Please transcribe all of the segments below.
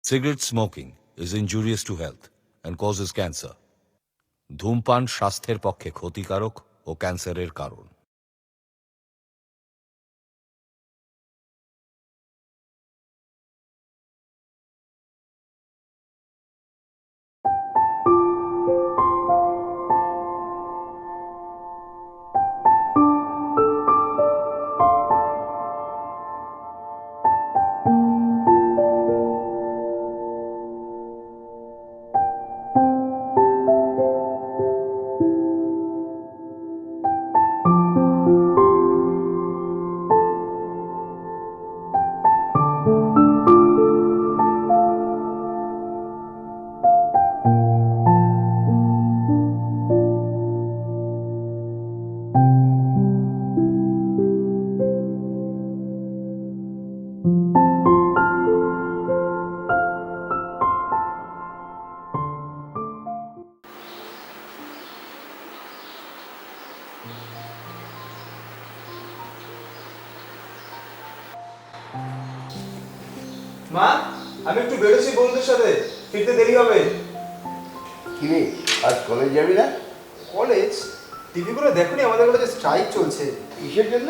Cigarette smoking is injurious to health and causes cancer. ধূমপান স্বাস্থ্যের পক্ষে ক্ষতিকারক ও ক্যান্সারের কারণ। মা, আমি একটু বেরোচ্ছি বন্ধুদের সাথে, ফিরতে দেরি হবে। কি রে, আজ কলেজ যাবি না? কলেজ? টিভি করে দেখোনি আমাদের কলেজে স্ট্রাইক চলছে। কিসের জন্য?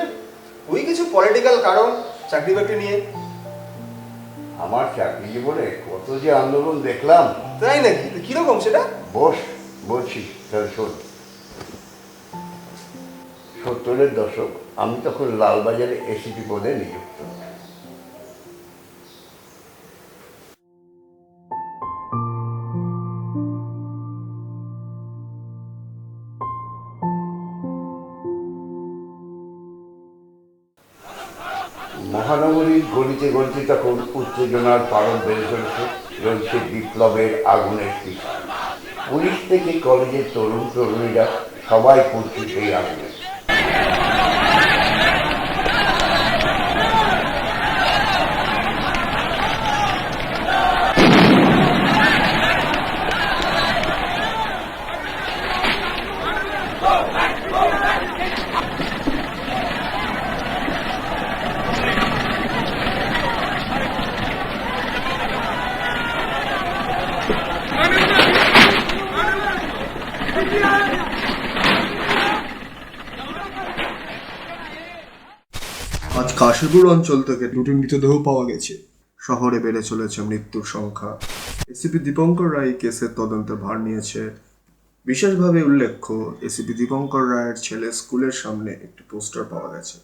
ওই কিছু পলিটিক্যাল কারণ, চাকরি বাকরি নিয়ে। আমার চাকরি জীবনে কত যে আন্দোলন দেখলাম। তাই নাকি? কিরকম সেটা? বলছি তাহলে শোন। 70-এর দশক, আমি তখন লালবাজারে এসিপি পদে নিযুক্ত। মহানগরীর গলিতে গলিতে তখন উত্তেজনার পারদ বেড়ে চলেছে, রয়েছে বিপ্লবের আগুনের পিঠ। পুলিশ থেকে কলেজের তরুণ তরুণীরা সবাই পড়ছে সেই আগুনে। আজ কাশীপুর অঞ্চল থেকে 2টি মৃতদেহ পাওয়া গেছে। শহরে বেড়ে চলেছে মৃত্যুর সংখ্যা। এসিপি দীপঙ্কর রায় কেসের তদন্তে ভার নিয়েছে। বিশেষভাবে উল্লেখ্য, এসিপি দীপঙ্কর রায়ের ছেলে স্কুলের সামনে একটি পোস্টার পাওয়া গেছে।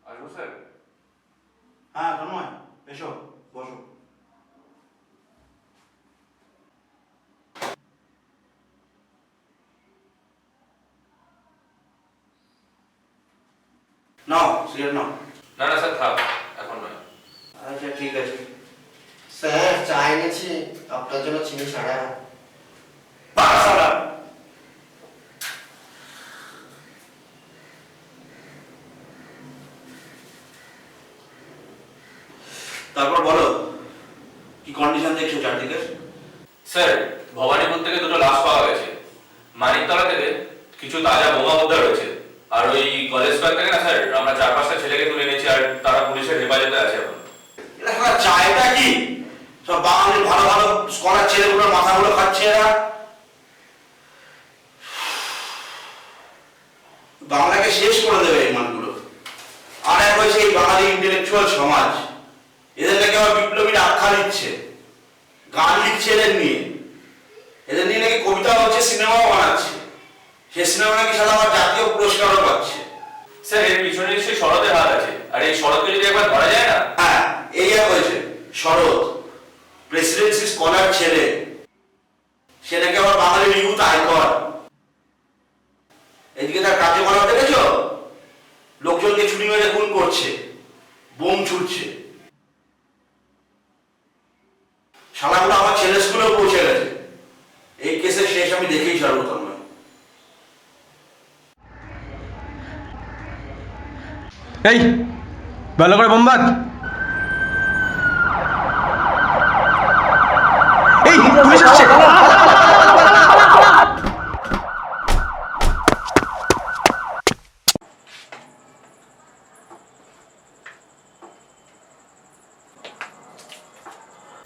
আসবো স্যার? হ্যাঁ তন্ময়, এসো বসো। নাও সিগারেট নাও। না না স্যার, থাক, এখন নয়। আচ্ছা ঠিক আছে। স্যার চা এনেছি আপনার জন্য, চিনি ছাড়া। বাসালা তারপর বলো, কি কন্ডিশন দেখছো চারদিকে? স্যার, ভবানীপুর থেকে 2টো লাশ পাওয়া গেছে। মানিকতলা থেকে কিছু তাজা বোমা উদ্ধার হয়েছে। আর ওই কলেজ পার্ক থেকে না স্যার, আমরা 4-5টা ছেলেকে তুলে এনেছি, আর তারা পুলিশের হেফাজতে আছে এখন। এটা চায়টা কি? সব বাঙালির ভালো ভালো স্কলার ছেলেগুলোর মাথাগুলো খাচ্ছে এরা। বাংলাকে শেষ করে দেবে এই মানগুলো। আর এক হয়েছে এই বাঙালি ইন্টেলেকচুয়াল সমাজ, এদের নাকি আবার বিপ্লবীর আখ্যা দিচ্ছে, গান লিখছে এদের নিয়ে নাকি কবিতা হচ্ছে, সিনেমাও বানাচ্ছে। সে সিনেমা নাকি সারা আমার জাতীয় পুরস্কারও পাচ্ছে। স্যার, এর পিছনে নিশ্চয়ই শরতের হাত আছে। আর এই শরৎকে যদি একবার ধরা যায় না। হ্যাঁ, এই এক হয়েছে শরৎ, প্রেসিডেন্সি স্কলার ছেলে, সে নাকি আবার বাঙালির ইউথ আইকন। এদিকে তার কার্যকলাপ দেখেছো? লোকজনকে ছুরি মেরে খুন করছে, বোম ছুটছে। শালাগুলো আমার ছেলে স্কুলেও পৌঁছে গেছে। এই কেসের শেষ আমি দেখেই ছাড়বো তন্ময়। এই ভালো করে বোম বাঁধ। এই পুলিশ আসছে।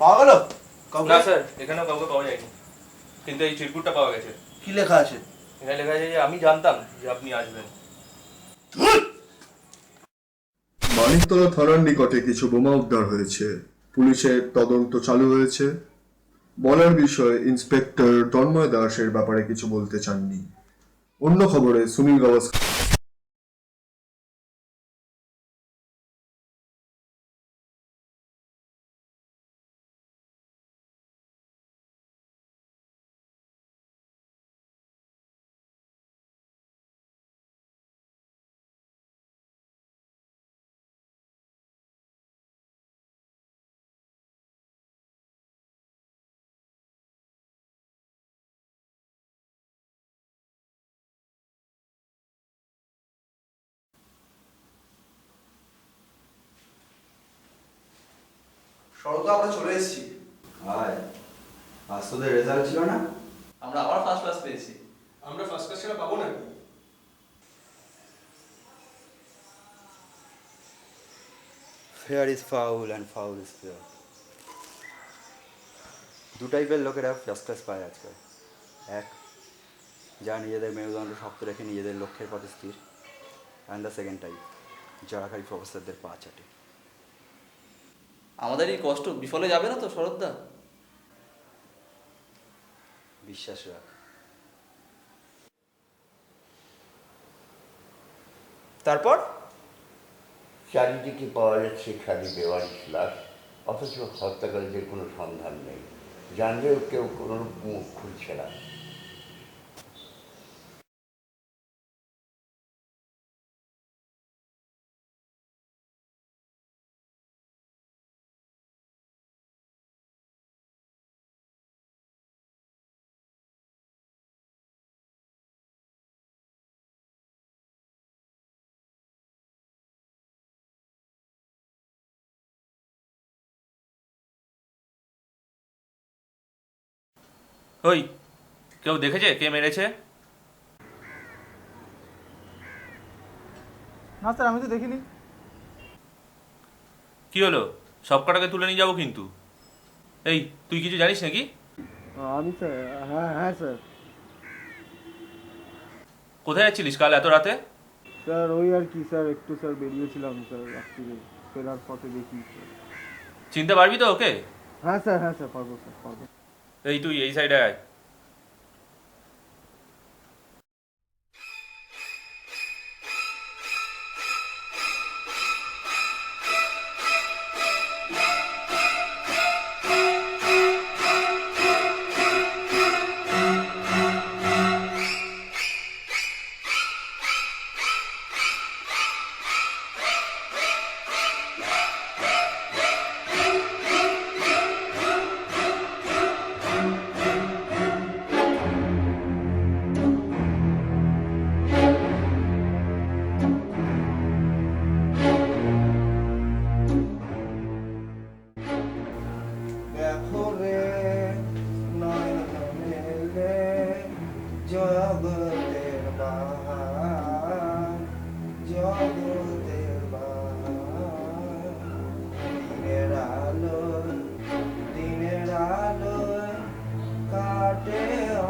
পাওয়া গেল? না স্যার, এখানেও কাউকে পাওয়া যায়নি, কিন্তু এই চিরকুটটা পাওয়া গেছে। কি লেখা আছে? এখানে লেখা আছে যে আমি জানতাম যে আপনি আসবেন। মানিকতলা থানার নিকটে কিছু বোমা উদ্ধার হয়েছে। পুলিশের তদন্ত চালু হয়েছে। বলার বিষয়ে ইন্সপেক্টর তন্ময় দাস এর ব্যাপারে কিছু বলতে চাননি। অন্য খবরে সুনীল গাভাস্কর সরদা, আমরা চলে এসেছি। আয়, আজ তোদের রেজাল্ট ছিল না? আমরা আবার ফার্স্ট ক্লাস পেয়েছি। আমরা ফার্স্ট ক্লাস ছাড়া পাবো না। Fair is foul and foul is fair. দু টাইপের লোকেরা ফার্স্ট ক্লাস পায় আজকাল। এক, যারা নিজেদের মেরুদণ্ড শক্ত রেখে নিজেদের লক্ষ্যের পথে স্থির। অ্যান্ড দ্য সেকেন্ড টাইপ, যারা খালি প্রফেসরদের পা চাটে। আমাদের এই কষ্ট বিফলে যাবে না তো শরৎদা? বিশ্বাস রাখ। তারপর চারিদিকে পাওয়া যাচ্ছে খালি বেওয়ারিশ লাশ, অথচ হত্যাকারীদের কোনো সন্ধান নেই। জানলেও কেউ কোনো মুখ খুলছে না। ওই কেউ দেখেছে কে মেরেছে? না স্যার, আমি তো দেখিনি। কি হলো? সব কটাকে তুলে নিয়ে যাবো কিন্তু। এই, তুই কিছু জানিস নাকি? আমি স্যার, হ্যাঁ হ্যাঁ স্যার। কোথায় যাচ্ছিলিস কাল এত রাতে? স্যার ওই আর কি স্যার, একটু স্যার বেরিয়েছিলাম স্যার রাত্রিরে, ফেরার পথে দেখি স্যার। চিনতে পারবি তো ওকে? হ্যাঁ স্যার, হ্যাঁ স্যার, পারবো স্যার, পারবো। এই তুই এই সাইডে আয়। দেখো রে নয়ন মেলে জগতের বাহার, জগতের বাহার। দিনের আলো কাটে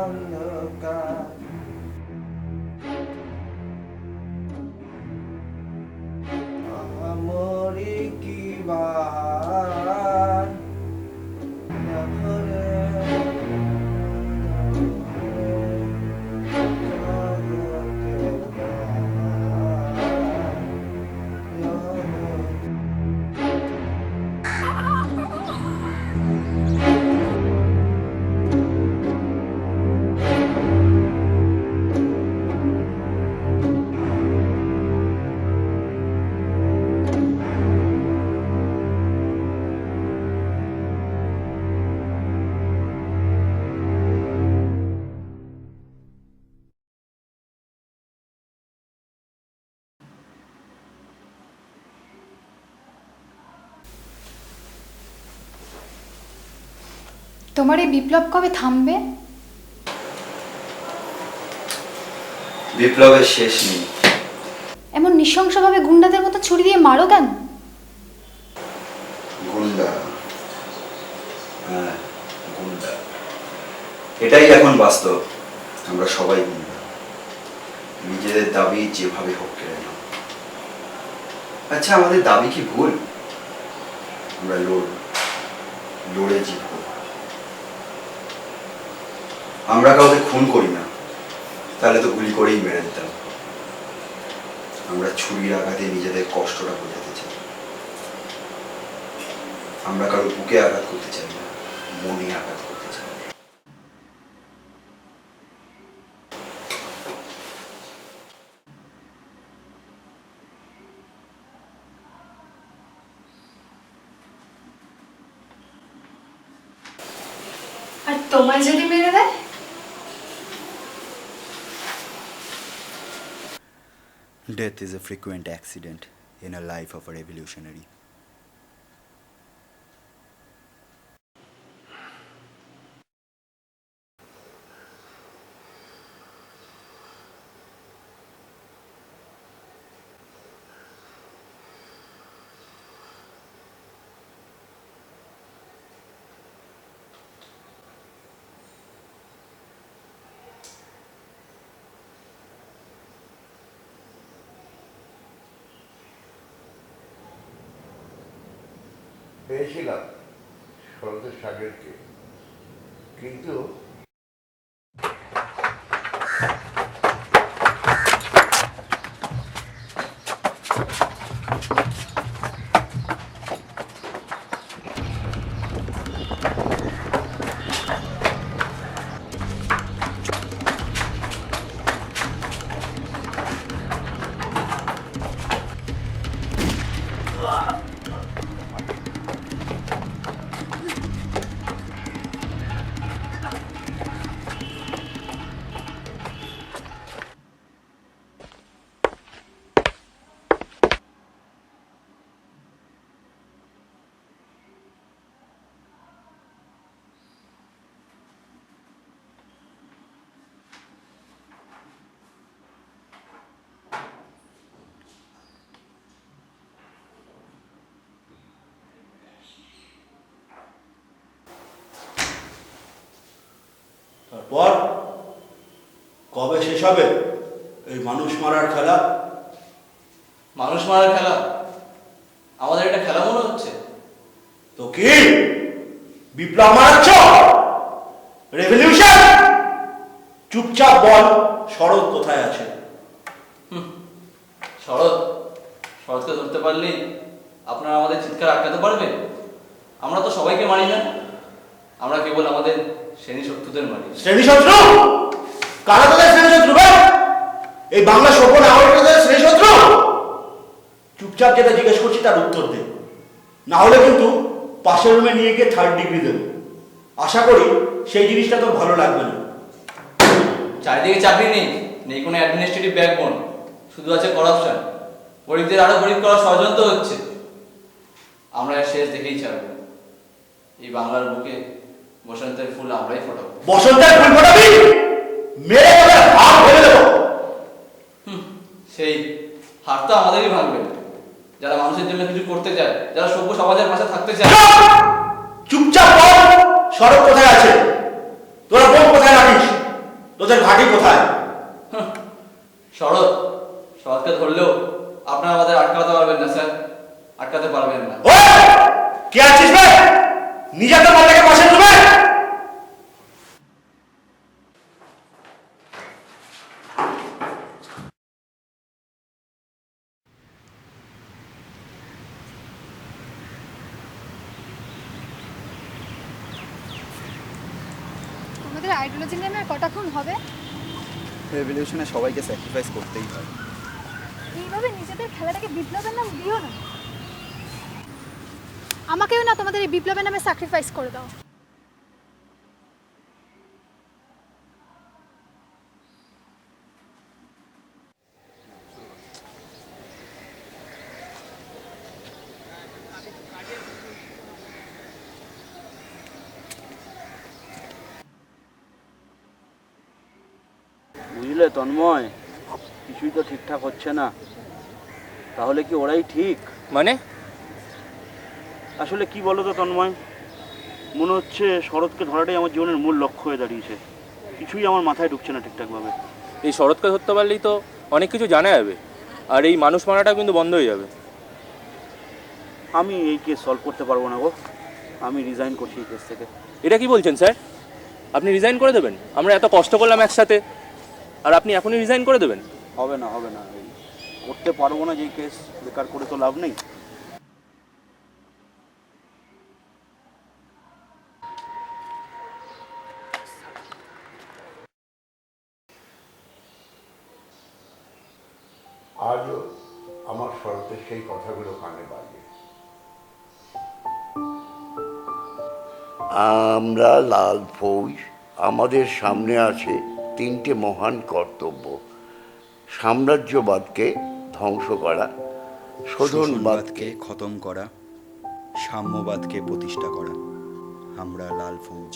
অন্ধকার। আমরি কি বাহার, দেখো তোমার এই বিপ্লব কবে থামবে? বিপ্লবের শেষ নেই। এমন নৃশংসভাবে গুন্ডাদের মতো ছুরি দিয়ে মারো কেন? গুন্ডা, হ্যাঁ গুন্ডা, এটাই এখন বাস্তব। আমরা সবাই গুন্ডা, নিজেদের দাবি যেভাবে হোক কেড়ে নাও। আচ্ছা, আমাদের দাবি কি ভুল? আমরা লড়ে জিতব। আমরা কাউকে খুন করি না, তাহলে তো গুলি করেই মেরে দিতাম। আমরা ছুরির আঘাতে নিজেদের কষ্টটা বোঝাতে চাই। আমরা কারো বুকে আঘাত করতে চাই না, মনে আঘাত করতে চাই। আর তোমায় যদি মেরে দেয়? Death is a frequent accident in a life of a revolutionary. পেয়েছিলাম শরতের সাগরকে, কিন্তু তারপর কবে শেষ হবে এই মানুষ মারার খেলা? মানুষ মারার খেলা? আমাদের এটা খেলা মনে হচ্ছে? তো কি বিপ্লব মারাচ্ছ? রেভলিউশন? চুপচাপ বল, শরৎ কোথায় আছে? শরৎকে ধরতে পারলেই আপনারা আমাদের চিৎকার আটকাতে পারবেন? আমরা তো সবাইকে মারি না, আমরা কেবল আমাদের শ্রেণী শত্রুদের মারি। শ্রেণী শত্রু? কারা তাদের শ্রেণী শত্রু? এই বাংলা সভ্য নাগরিকদের শ্রেণী শত্রু? চুপচাপ যেটা জিজ্ঞেস করছি তার উত্তর দে, না হলে কিন্তু পাশের রুমে নিয়ে গিয়ে 3rd ডিগ্রি দেবো। আশা করি সেই জিনিসটা তো ভালো লাগবে না। চারিদিকে চাকরি নেই, নেই কোনো অ্যাডমিনিস্ট্রেটিভ ব্যাকবোন, শুধু আছে করাপশন। গরিবদের আরো গরিব করার ষড়যন্ত্র হচ্ছে। আমরা এর শেষ দেখেই ছাড়ব। এই বাংলার বুকে বসন্তের ফুল আমরাই ফোটাবো। বসন্তের ফুল ফোটাবি? মেরে তোদের হাত ভেঙে দেবো। সেই হাত তো আমাদেরই ভাঙবে, যারা মানুষের জন্য কিছু করতে চায়, যারা সভ্য সমাজের পাশে থাকতে চায়। চুপচাপ বল, শরৎ কোথায় আছে? তোরা বোম কোথায় রাখিস? তোদের ঘাঁটি কোথায়? শরৎকে ধরলেও আপনারা আমাদের আটকাতে পারবেন না স্যার, আটকাতে পারবেন না। কে আছিস বে? নিজে তো মাথাকে পাশে দেবে। তোমাদের আইডিওলজি নিয়ে আর কটা খুন হবে? রেভলিউশনে সবাইকে স্যাক্রিফাইস করতেই হয়। এইভাবে নিজেদের খেলাটাকে বিপ্লবের নাম দিও না। আমাকেও না তোমাদের এই বিপ্লবের নামে স্যাক্রিফাইস করে দাও। বুঝলে তন্ময়, কিছুই তো ঠিকঠাক হচ্ছে না। তাহলে কি ওরাই ঠিক? মানে আসলে কি বলো তো তন্ময়, মনে হচ্ছে শরৎকে ধরাটাই আমার জীবনের মূল লক্ষ্য হয়ে দাঁড়িয়েছে। কিছুই আমার মাথায় ঢুকছে না ঠিকঠাকভাবে। এই শরৎকে ধরতে পারলেই তো অনেক কিছু জানা যাবে, আর এই মানুষ মারাটা কিন্তু বন্ধ হয়ে যাবে। আমি এই কেস সলভ করতে পারবো না গো, আমি রিজাইন করছি এই কেস থেকে। এটা কি বলছেন স্যার? আপনি রিজাইন করে দেবেন? আমরা এত কষ্ট করলাম একসাথে, আর আপনি এখনই রিজাইন করে দেবেন? হবে না, হবে না, এই করতে পারবো না। যে কেস বেকার করে তো লাভ নেই। আজও আমার শরতের সেই কথাগুলো কানে বাজে। আমরা লাল ফৌজ, আমাদের সামনে আছে 3টে মহান কর্তব্য: সাম্রাজ্যবাদকে ধ্বংস করা, শোধনবাদকে খতম করা, সাম্যবাদকে প্রতিষ্ঠা করা। আমরা লাল ফৌজ।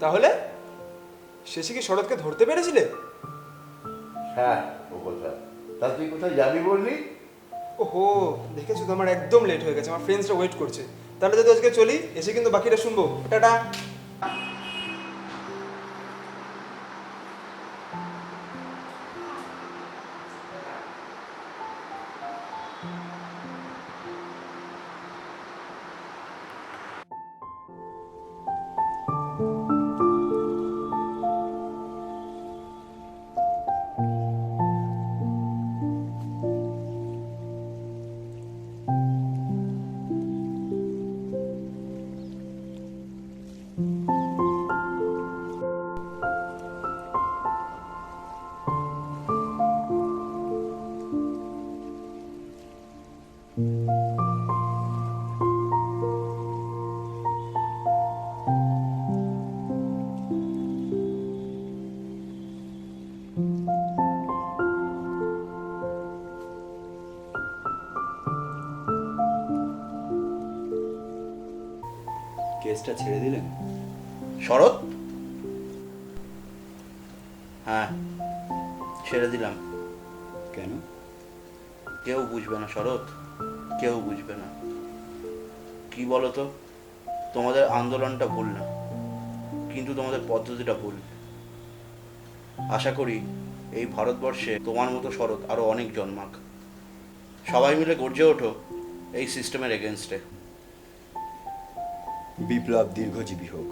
তাহলে শেষে কি শরৎকে ধরতে পেরেছিলে? হ্যাঁ, ও কথা। তা তুই কোথায় যাবি বললি? ওহো, দেখেছো তো আমার একদম লেট হয়ে গেছে, আমার ফ্রেন্ডসরা ওয়েট করছে। তাহলে যদি আজকে চলি, এসে কিন্তু বাকিটা শুনবো। টাটা। কেসটা ছেড়ে দিলেন? শরৎ? হ্যাঁ, ছেড়ে দিলাম। কেন? কেউ বুঝবে না শরৎ, কেউ বুঝবে না। কি বলো তো, তোমাদের আন্দোলনটা ভুল না, কিন্তু তোমাদের পদ্ধতিটা ভুল। আশা করি এই ভারতবর্ষে তোমার মতো শরৎ আরো অনেক জন্মাক। সবাই মিলে গর্জে ওঠো এই সিস্টেমের এগেনস্টে। বিপ্লব দীর্ঘজীবী হোক।